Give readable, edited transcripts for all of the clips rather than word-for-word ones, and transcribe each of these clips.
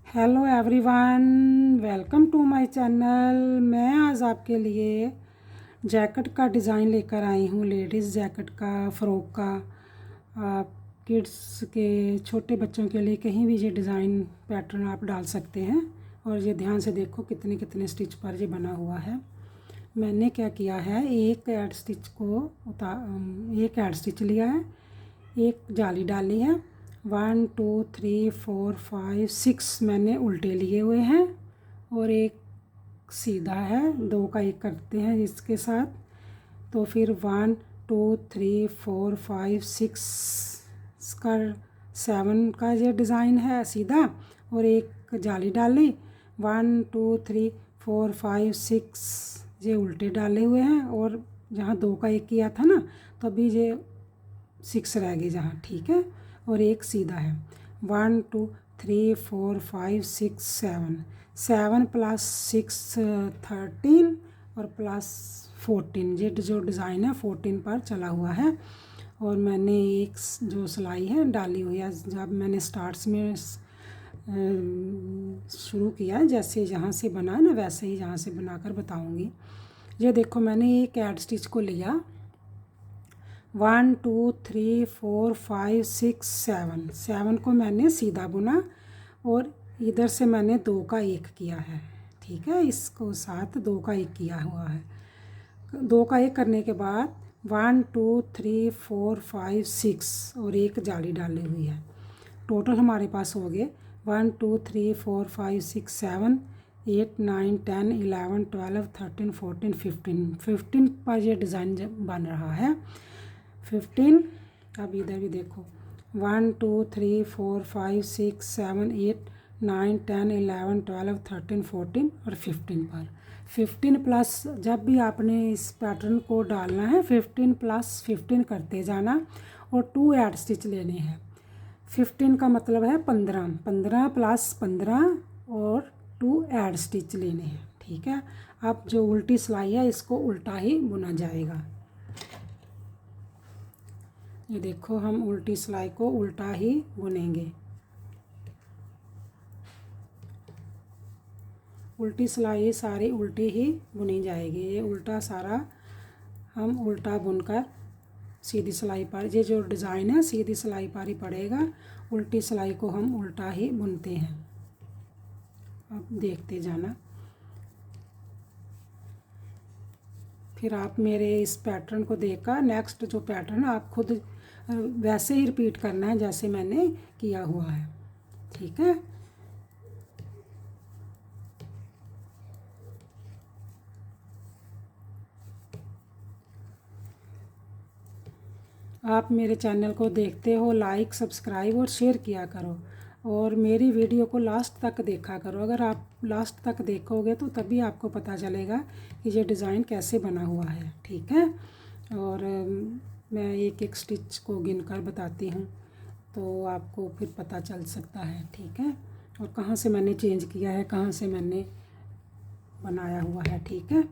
Hello everyone, welcome to my channel. मैं आज आपके लिए जैकेट का डिज़ाइन लेकर आई हूँ। लेडीज़ जैकेट का, फ़्रॉक का, आप किड्स के, छोटे बच्चों के लिए कहीं भी ये डिज़ाइन पैटर्न आप डाल सकते हैं। और ये ध्यान से देखो कितने कितने स्टिच पर ये बना हुआ है। मैंने क्या किया है, एक ऐड स्टिच लिया है, एक जाली डाली है। 1 2 3 4 5 6 मैंने उल्टे लिए हुए हैं और एक सीधा है। दो का एक करते हैं इसके साथ, तो फिर 1 2 3 4 5 6 का 7 का ये डिज़ाइन है सीधा, और एक जाली डाली। 1 2 3 4 5 6 ये उल्टे डाले हुए हैं, और जहाँ दो का एक किया था ना, तो अभी ये 6 रह गए जहाँ, ठीक है। और एक सीधा है। 1 2 3 4 5 6 7 प्लस 6 13 और प्लस 14, ये जो डिज़ाइन है 14 पर चला हुआ है। और मैंने एक जो सिलाई है डाली हुई है, जब मैंने स्टार्ट्स में शुरू किया, जैसे यहाँ से बना ना वैसे ही यहाँ से बनाकर बताऊँगी। ये देखो, मैंने एक ऐड स्टिच को लिया। 1 2 3 4 5 6 7 को मैंने सीधा बुना, और इधर से मैंने दो का एक किया है, ठीक है। इसको साथ दो का एक किया हुआ है। दो का एक करने के बाद 1 2 3 4 5 6 और एक जाली डाली हुई है। टोटल हमारे पास हो गए 1 2 3 4 5 6 7 8 9 10 11 12 13 14 15 पर यह डिज़ाइन बन रहा है। 15। अब इधर भी देखो, 1 2 3 4 5 6 7 8 9 10 11 12 13 14 और 15 पर 15 प्लस, जब भी आपने इस पैटर्न को डालना है 15 प्लस 15 करते जाना, और 2 ऐड स्टिच लेने हैं। 15 का मतलब है 15, 15 प्लस 15 और 2 ऐड स्टिच लेने हैं, ठीक है। अब जो उल्टी सिलाई है इसको उल्टा ही बुना जाएगा। ये देखो, हम उल्टी सिलाई को उल्टा ही बुनेंगे। उल्टी सिलाई सारी उल्टी ही बुनी जाएगी। ये उल्टा सारा हम उल्टा बुनकर सीधी सिलाई पर, ये जो डिज़ाइन है सीधी सिलाई पर ही पड़ेगा। उल्टी सिलाई को हम उल्टा ही बुनते हैं। अब देखते जाना। फिर आप मेरे इस पैटर्न को देखकर नेक्स्ट जो पैटर्न आप खुद वैसे ही रिपीट करना है जैसे मैंने किया हुआ है, ठीक है। आप मेरे चैनल को देखते हो, लाइक सब्सक्राइब और शेयर किया करो, और मेरी वीडियो को लास्ट तक देखा करो। अगर आप लास्ट तक देखोगे तो तभी आपको पता चलेगा कि ये डिज़ाइन कैसे बना हुआ है, ठीक है। और मैं एक एक स्टिच को गिनकर बताती हूँ, तो आपको फिर पता चल सकता है, ठीक है। और कहाँ से मैंने चेंज किया है, कहाँ से मैंने बनाया हुआ है, ठीक है।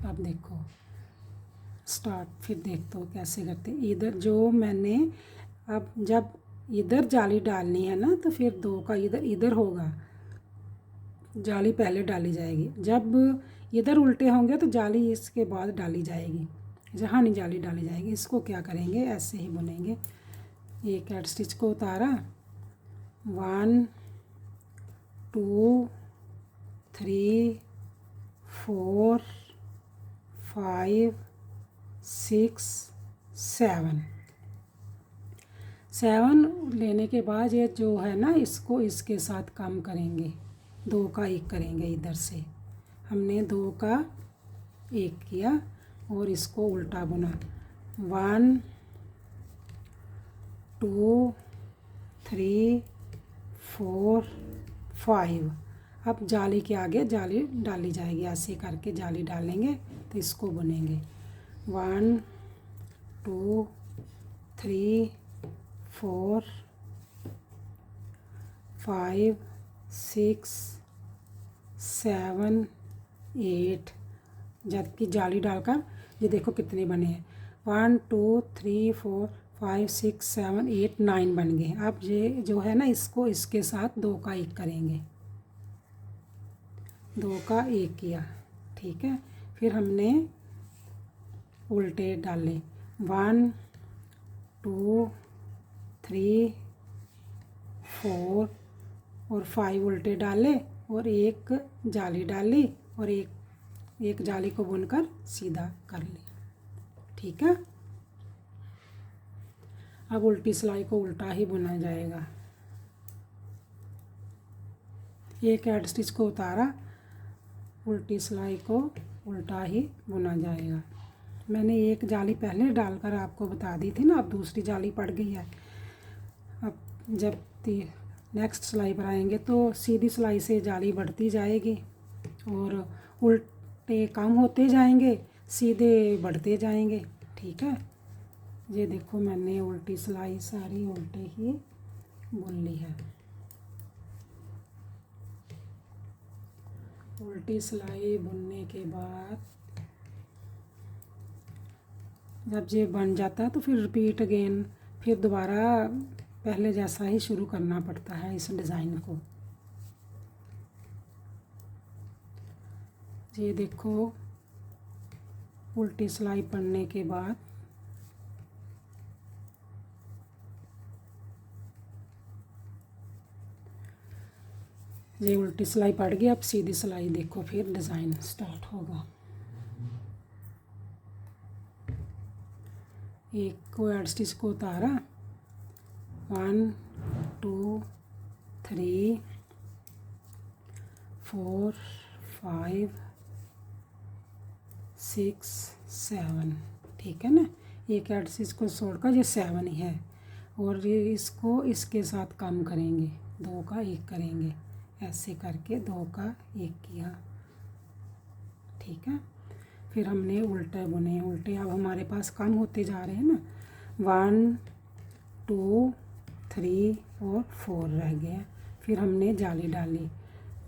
अब देखो स्टार्ट, फिर देखते हो कैसे करते। इधर जो मैंने, अब जब इधर जाली डालनी है ना, तो फिर दो का इधर इधर होगा, जाली पहले डाली जाएगी। जब इधर उल्टे होंगे तो जाली इसके बाद डाली जाएगी, जहाँ नहीं जाली डाली जाएगी। इसको क्या करेंगे, ऐसे ही बुनेंगे। एक ऐड स्टिच को उतारा, 1 2 3 4 5 6 7 लेने के बाद ये जो है ना, इसको इसके साथ कम करेंगे, दो का एक करेंगे। इधर से हमने दो का एक किया और इसको उल्टा बुना। 1 2 3 4 5। अब जाली के आगे जाली डाली जाएगी, ऐसे करके जाली डालेंगे तो इसको बुनेंगे। 1 2 3 4 5 6 7 8, जबकि जाली डालकर ये देखो कितने बने हैं। 1 2 3 4 5 6 7 8 9 बन गए। अब ये जो है ना, इसको इसके साथ 2 का 1 करेंगे, 2 का 1 किया, ठीक है। फिर हमने उल्टे डाले, 1 2 3 4 और 5 उल्टे डाले और एक जाली डाली और एक जाली को बुनकर सीधा कर ली, ठीक है। अब उल्टी सिलाई को उल्टा ही बुना जाएगा। एक ऐड स्टिच को उतारा, उल्टी सिलाई को उल्टा ही बुना जाएगा। मैंने एक जाली पहले डालकर आपको बता दी थी ना, अब दूसरी जाली पड़ गई है। अब जब नेक्स्ट सिलाई पर आएंगे तो सीधी सिलाई से जाली बढ़ती जाएगी और उल्टे कम होते जाएंगे, सीधे बढ़ते जाएंगे, ठीक है। ये देखो मैंने उल्टी सिलाई सारी उल्टे ही बुन ली है। उल्टी सिलाई बुनने के बाद जब ये बन जाता है तो फिर रिपीट अगेन, फिर दोबारा पहले जैसा ही शुरू करना पड़ता है इस डिज़ाइन को। ये देखो उल्टी सिलाई पड़ने के बाद ये उल्टी सिलाई पड़ गई। अब सीधी सिलाई देखो, फिर डिज़ाइन स्टार्ट होगा। एक को ऐड स्टिच को उतारा, 1 2 3 4 5 6 7, ठीक है ना। एक ऐड स्टिच को छोड़कर ये 7 ही है और ये इसको इसके साथ कम करेंगे, 2 का 1 करेंगे, ऐसे करके 2 का 1 किया, ठीक है। फिर हमने उल्टे बुने, उल्टे अब हमारे पास कम होते जा रहे हैं ना, 1 2 3 और 4 रह गए। फिर हमने जाली डाली,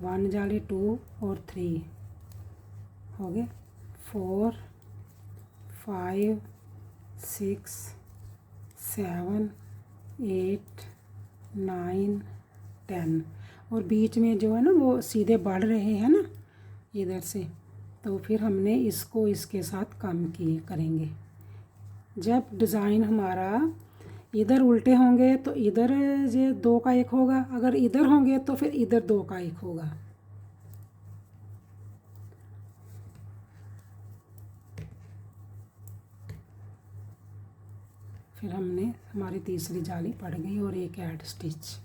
1 जाली 2 और 3 हो गए, 4 5 6 7 8 9 10 और बीच में जो है ना वो सीधे बढ़ रहे हैं ना इधर से, तो फिर हमने इसको इसके साथ कम किए करेंगे। जब डिज़ाइन हमारा इधर उल्टे होंगे तो इधर ये 2 का 1 होगा, अगर इधर होंगे तो फिर इधर 2 का 1 होगा। फिर हमने हमारी तीसरी जाली पड़ गई और एक ऐड स्टिच।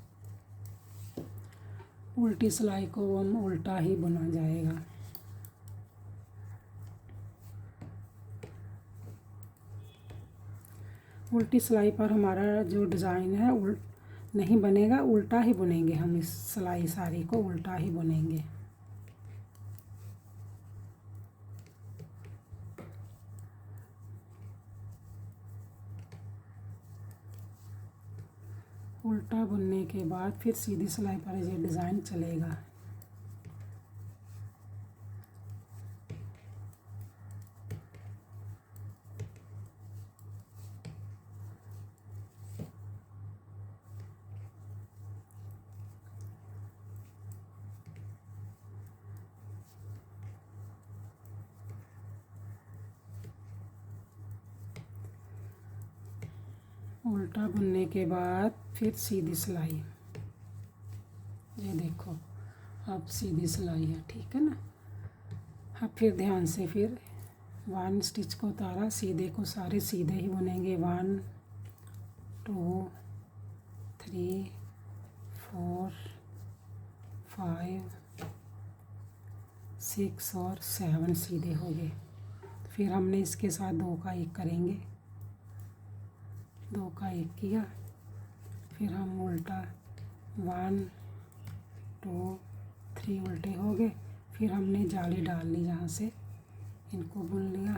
उल्टी सिलाई को हम उल्टा ही बुना जाएगा। उल्टी सिलाई पर हमारा जो डिज़ाइन है नहीं बनेगा, उल्टा ही बुनेंगे हम, इस सिलाई सारी को उल्टा ही बुनेंगे। उल्टा बुनने के बाद फिर सीधी सिलाई पर ये डिज़ाइन चलेगा। उल्टा बुनने के बाद फिर सीधी सिलाई, ये देखो अब सीधी सिलाई है, ठीक है ना। अब फिर ध्यान से फिर 1 स्टिच को उतारा, सीधे को सारे सीधे ही बुनेंगे, 1 2 3 4 5 6 और 7 सीधे हो गए। फिर हमने इसके साथ 2 का 1 करेंगे, 2 का 1 किया, फिर हम उल्टा 1 2 3 उल्टे हो गए। फिर हमने जाली डाल ली, जहाँ से इनको बुन लिया।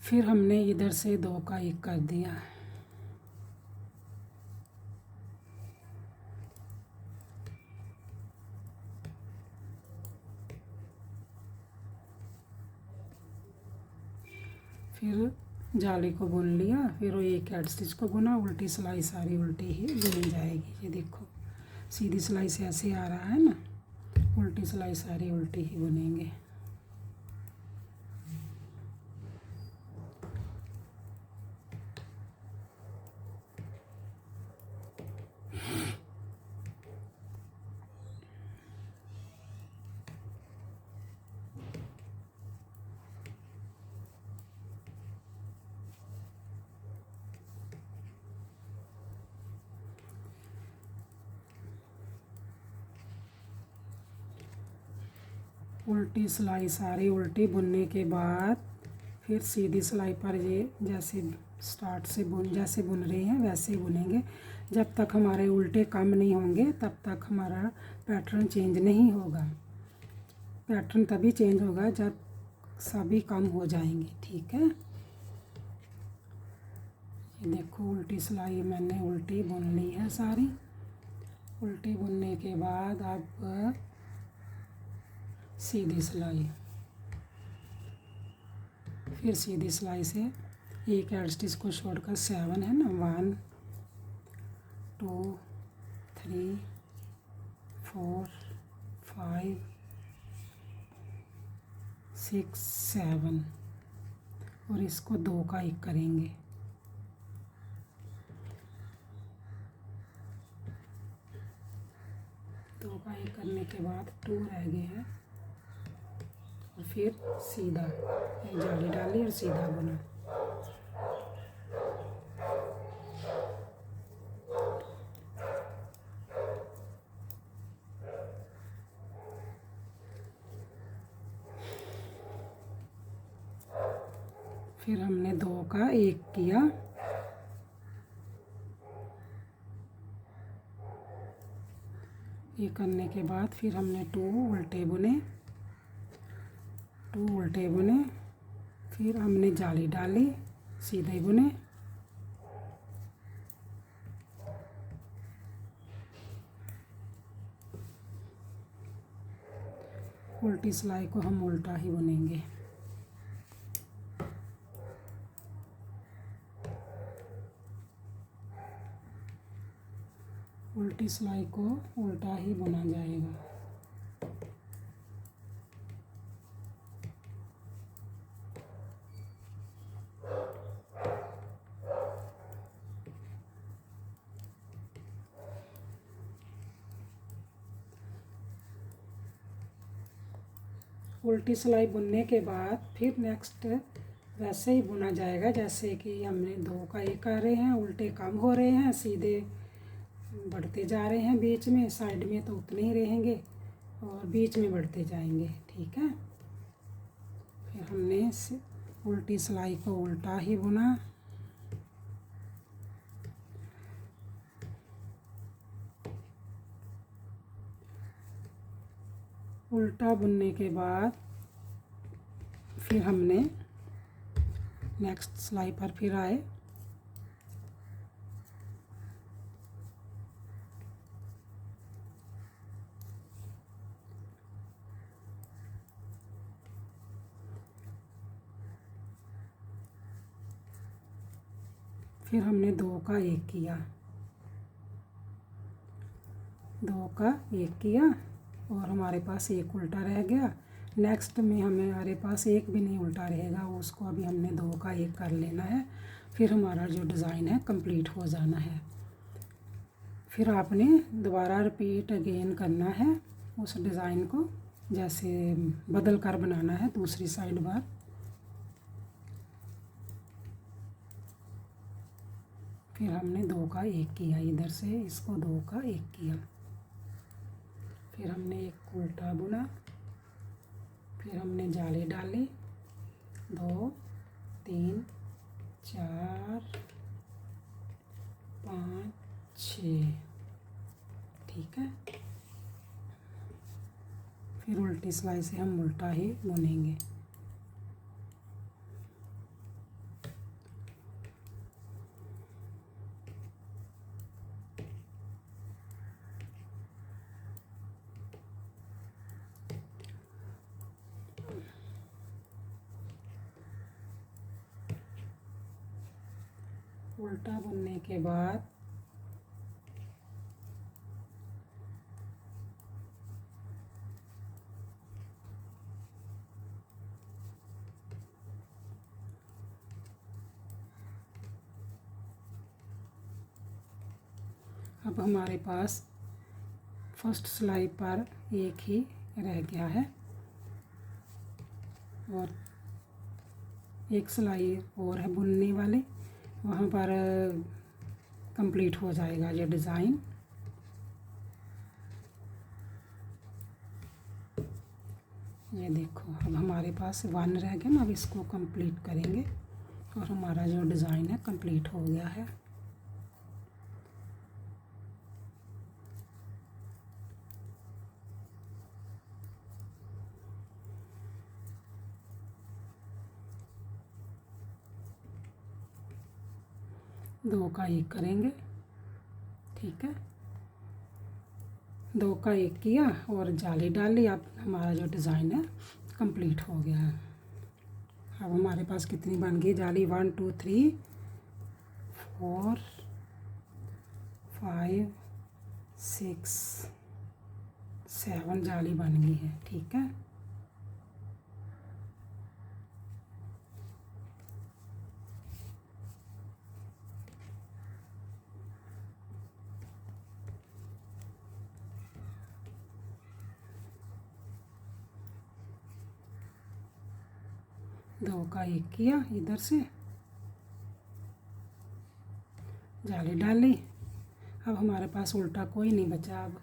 फिर हमने इधर से 2 का 1 कर दिया, फिर जाली को बुन लिया, फिर वो एक ऐड स्टिच को बुना, उल्टी सिलाई सारी उल्टी ही बुनी जाएगी। ये देखो सीधी सिलाई से ऐसे आ रहा है ना, उल्टी सिलाई सारी उल्टी ही बुनेंगे। उल्टी सिलाई सारी उल्टी बुनने के बाद फिर सीधी सिलाई पर ये जैसे स्टार्ट से जैसे बुन रहे हैं वैसे ही बुनेंगे। जब तक हमारे उल्टे कम नहीं होंगे तब तक हमारा पैटर्न चेंज नहीं होगा। पैटर्न तभी चेंज होगा जब सभी कम हो जाएंगे, ठीक है। ये देखो उल्टी सिलाई मैंने उल्टी बुन ली है सारी। उल्टी बुनने के बाद अब सीधी सिलाई, फिर सीधी सिलाई से एक ऐड स्टिच को छोड़कर 7 है ना, 1 2 3 4 5 6 7 और इसको 2 का 1 करेंगे। दो का 1 करने के बाद 2 रह गए हैं और फिर सीधा एक जाली डाली और सीधा बुना। फिर हमने 2 का 1 किया, ये करने के बाद फिर हमने 2 उल्टे बुने, 2 उल्टे बुने, फिर हमने जाली डाली, सीधे बुने, उल्टी सिलाई को हम उल्टा ही बुनेंगे। उल्टी सिलाई को उल्टा ही बुना जाएगा। उल्टी सिलाई बुनने के बाद फिर नेक्स्ट वैसे ही बुना जाएगा जैसे कि हमने 2 का 1 कर रहे हैं, उल्टे कम हो रहे हैं, सीधे बढ़ते जा रहे हैं, बीच में साइड में तो उतने ही रहेंगे और बीच में बढ़ते जाएंगे, ठीक है। फिर हमने उल्टी सिलाई को उल्टा ही बुना, उल्टा बुनने के बाद फिर हमने नेक्स्ट सिलाई पर फिर आए, फिर हमने 2 का 1 किया, 2 का 1 किया और हमारे पास 1 उल्टा रह गया। नेक्स्ट में हमारे पास 1 भी नहीं उल्टा रहेगा, उसको अभी हमने 2 का 1 कर लेना है। फिर हमारा जो डिज़ाइन है कंप्लीट हो जाना है। फिर आपने दोबारा रिपीट अगेन करना है उस डिज़ाइन को, जैसे बदल कर बनाना है दूसरी साइड बार। फिर हमने 2 का 1 किया, इधर से इसको 2 का 1 किया, फिर हमने 1 उल्टा बुना, फिर हमने जाली डाली, 2 3 4 5 6, ठीक है। फिर उल्टी सिलाई से हम उल्टा ही बुनेंगे। उल्टा बुनने के बाद अब हमारे पास फर्स्ट सिलाई पर एक ही रह गया है और एक सिलाई और है बुनने वाले, वहाँ पर कंप्लीट हो जाएगा ये डिज़ाइन। ये देखो अब हमारे पास 1 रह गया ना, अब इसको कंप्लीट करेंगे और हमारा जो डिज़ाइन है कंप्लीट हो गया है। दो का एक करेंगे, ठीक है, 2 का एक किया और जाली डाली। अब हमारा जो डिज़ाइन है कंप्लीट हो गया है। अब हमारे पास कितनी बन गई जाली, 1 2 3 4 5 6 7 जाली बन गई है, ठीक है। दो का एक किया, इधर से जाली डाली। अब हमारे पास उल्टा कोई नहीं बचा, अब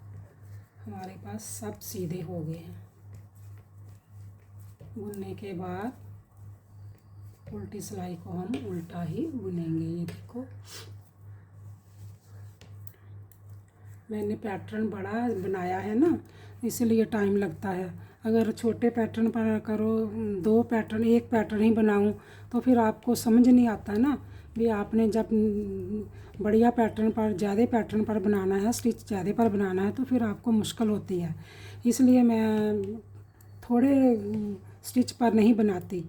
हमारे पास सब सीधे हो गए हैं। बुनने के बाद उल्टी सिलाई को हम उल्टा ही बुनेंगे। ये देखो मैंने पैटर्न बड़ा बनाया है ना, इसलिए टाइम लगता है। अगर छोटे पैटर्न पर करो, 2 पैटर्न, एक पैटर्न ही बनाऊं तो फिर आपको समझ नहीं आता ना। भी आपने जब बढ़िया पैटर्न पर, ज़्यादा पैटर्न पर बनाना है, स्टिच ज़्यादा पर बनाना है, तो फिर आपको मुश्किल होती है। इसलिए मैं थोड़े स्टिच पर नहीं बनाती,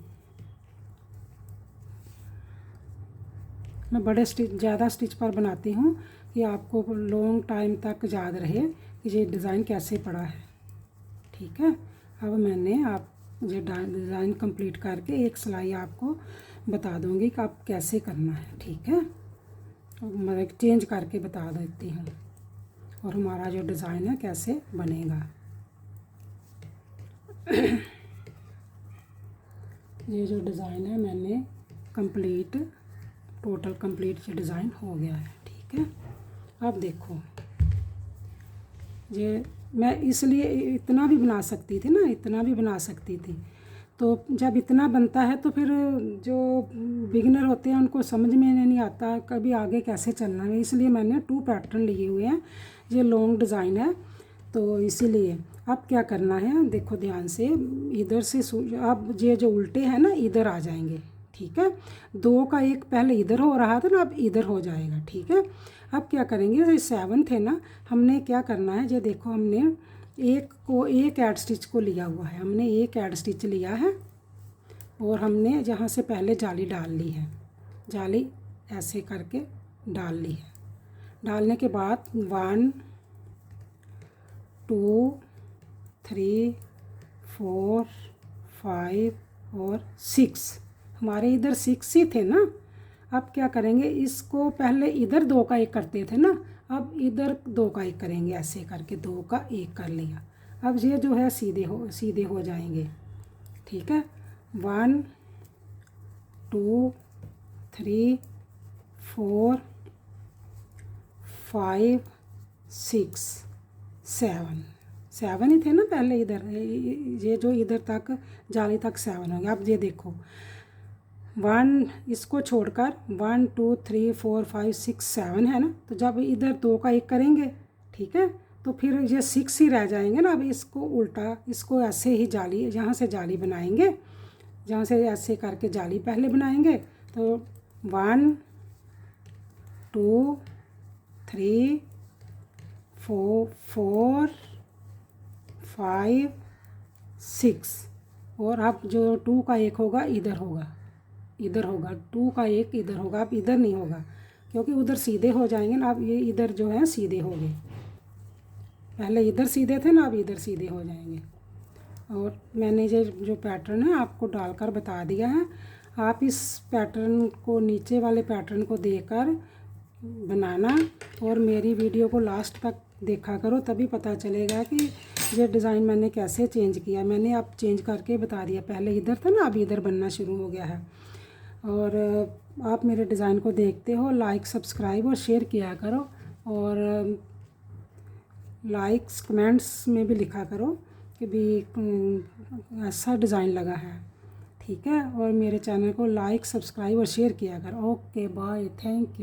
मैं बड़े स्टिच, ज़्यादा स्टिच पर बनाती हूँ कि आपको लॉन्ग टाइम तक याद रहे कि ये डिज़ाइन कैसे पड़ा है, ठीक है। अब मैंने आप ये डिज़ाइन कंप्लीट करके एक सिलाई आपको बता दूंगी कि आप कैसे करना है, ठीक है। मैं चेंज करके बता देती हूँ और हमारा जो डिज़ाइन है कैसे बनेगा। ये जो डिज़ाइन है मैंने कंप्लीट, टोटल कंप्लीट ये डिज़ाइन हो गया है, ठीक है। अब देखो ये मैं इसलिए इतना भी बना सकती थी ना, इतना भी बना सकती थी। तो जब इतना बनता है तो फिर जो बिगिनर होते हैं उनको समझ में नहीं आता कभी आगे कैसे चलना है, इसलिए मैंने 2 पैटर्न लिए हुए हैं। ये लॉन्ग डिज़ाइन है तो इसीलिए अब क्या करना है, देखो ध्यान से, इधर से अब ये जो उल्टे हैं ना इधर आ जाएंगे, ठीक है। 2 का एक पहले इधर हो रहा था ना, अब इधर हो जाएगा, ठीक है। अब क्या करेंगे, ये 7 थे ना, हमने क्या करना है, ये देखो हमने एक ऐड स्टिच को लिया हुआ है, हमने एक ऐड स्टिच लिया है और हमने जहाँ से पहले जाली डाल ली है, जाली ऐसे करके डाल ली है। डालने के बाद 1 2 3 4 5 और 6, हमारे इधर 6 ही थे ना। अब क्या करेंगे, इसको पहले इधर 2 का एक करते थे ना, अब इधर 2 का एक करेंगे, ऐसे करके 2 का एक कर लिया। अब ये जो है सीधे हो जाएंगे, ठीक है। 1 2 3 4 5 6 7 ही थे ना पहले इधर, ये जो इधर तक जाली तक 7 हो गया। अब ये देखो 1 इसको छोड़कर 1 2 3 4 5 6 7 है ना, तो जब इधर 2 का एक करेंगे, ठीक है, तो फिर ये 6 ही रह जाएंगे ना। अब इसको उल्टा, इसको ऐसे ही जाली, यहाँ से जाली बनाएंगे, जहाँ से ऐसे करके जाली पहले बनाएंगे। तो 1 2 3 4 5 6 और अब जो 2 का एक होगा इधर होगा, 2 का एक इधर होगा, अब इधर नहीं होगा, क्योंकि उधर सीधे हो जाएंगे ना, अब ये इधर जो है सीधे हो गए, पहले इधर सीधे थे ना, अब इधर सीधे हो जाएंगे। और मैंने जो पैटर्न है आपको डालकर बता दिया है। आप इस पैटर्न को, नीचे वाले पैटर्न को देखकर बनाना और मेरी वीडियो को लास्ट तक देखा करो, तभी पता चलेगा कि ये डिज़ाइन मैंने कैसे चेंज किया। मैंने अब चेंज करके बता दिया, पहले इधर था ना, अब इधर बनना शुरू हो गया है। और आप मेरे डिज़ाइन को देखते हो, लाइक सब्सक्राइब और शेयर किया करो, और लाइक्स कमेंट्स में भी लिखा करो कि भी ऐसा डिज़ाइन लगा है, ठीक है। और मेरे चैनल को लाइक सब्सक्राइब और शेयर किया करो। Okay bye, thank you.